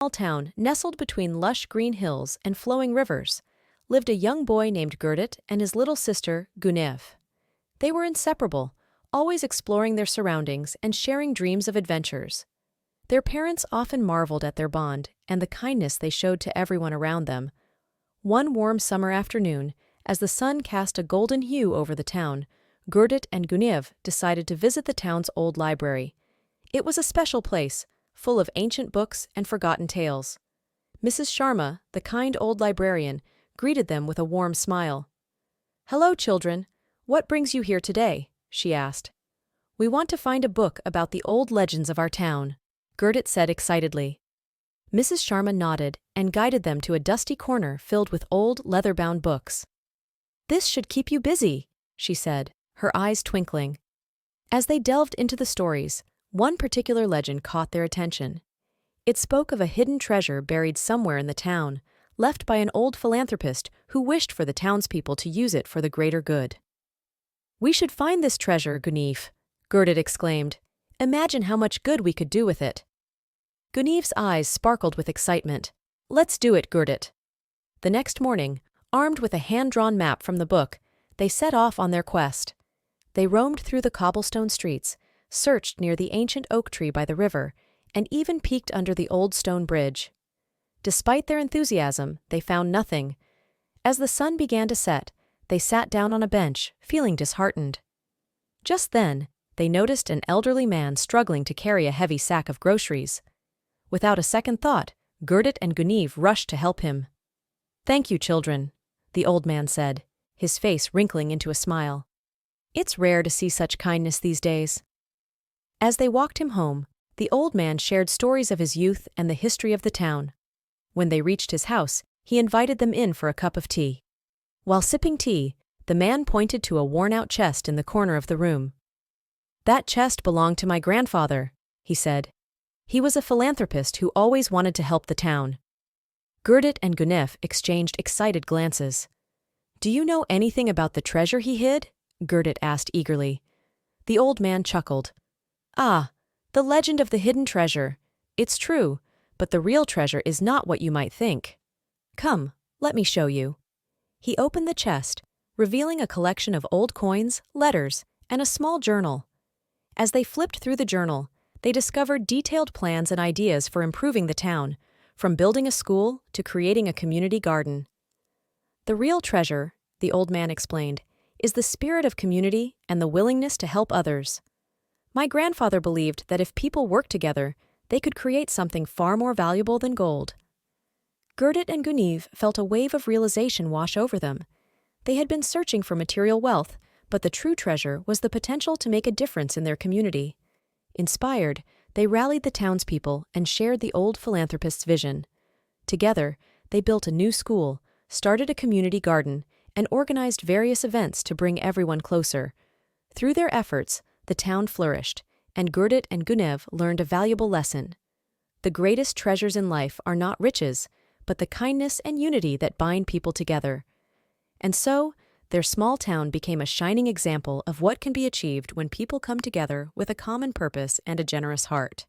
town, nestled between lush green hills and flowing rivers, lived a young boy named Gerdit and his little sister, Gunev. They were inseparable, always exploring their surroundings and sharing dreams of adventures. Their parents often marveled at their bond and the kindness they showed to everyone around them. One warm summer afternoon, as the sun cast a golden hue over the town, Gerdit and Gunev decided to visit the town's old library. It was a special place, full of ancient books and forgotten tales. Mrs. Sharma, the kind old librarian, greeted them with a warm smile. "Hello, children. What brings you here today?" she asked. "We want to find a book about the old legends of our town," Gerdit said excitedly. Mrs. Sharma nodded and guided them to a dusty corner filled with old, leather-bound books. "This should keep you busy," she said, her eyes twinkling. As they delved into the stories, one particular legend caught their attention. It spoke of a hidden treasure buried somewhere in the town, left by an old philanthropist who wished for the townspeople to use it for the greater good. "We should find this treasure, Gunev," Gerdit exclaimed. "Imagine how much good we could do with it." Gunev's eyes sparkled with excitement. "Let's do it, Gerdit." The next morning, armed with a hand-drawn map from the book, they set off on their quest. They roamed through the cobblestone streets, searched near the ancient oak tree by the river, and even peeked under the old stone bridge. Despite their enthusiasm, they found nothing. As the sun began to set, they sat down on a bench, feeling disheartened. Just then, they noticed an elderly man struggling to carry a heavy sack of groceries. Without a second thought, Gerdit and Gunev rushed to help him. "Thank you, children," the old man said, his face wrinkling into a smile. "It's rare to see such kindness these days." As they walked him home, the old man shared stories of his youth and the history of the town. When they reached his house, he invited them in for a cup of tea. While sipping tea, the man pointed to a worn-out chest in the corner of the room. "That chest belonged to my grandfather," he said. "He was a philanthropist who always wanted to help the town." Gerdit and Gunev exchanged excited glances. "Do you know anything about the treasure he hid?" Gerdit asked eagerly. The old man chuckled. "Ah, the legend of the hidden treasure. It's true, but the real treasure is not what you might think. Come, let me show you." He opened the chest, revealing a collection of old coins, letters, and a small journal. As they flipped through the journal, they discovered detailed plans and ideas for improving the town, from building a school to creating a community garden. "The real treasure," the old man explained, "is the spirit of community and the willingness to help others. My grandfather believed that if people worked together, they could create something far more valuable than gold." Gerdit and Gunev felt a wave of realization wash over them. They had been searching for material wealth, but the true treasure was the potential to make a difference in their community. Inspired, they rallied the townspeople and shared the old philanthropist's vision. Together, they built a new school, started a community garden, and organized various events to bring everyone closer. Through their efforts, the town flourished, and Gerdit and Gunev learned a valuable lesson. The greatest treasures in life are not riches, but the kindness and unity that bind people together. And so, their small town became a shining example of what can be achieved when people come together with a common purpose and a generous heart.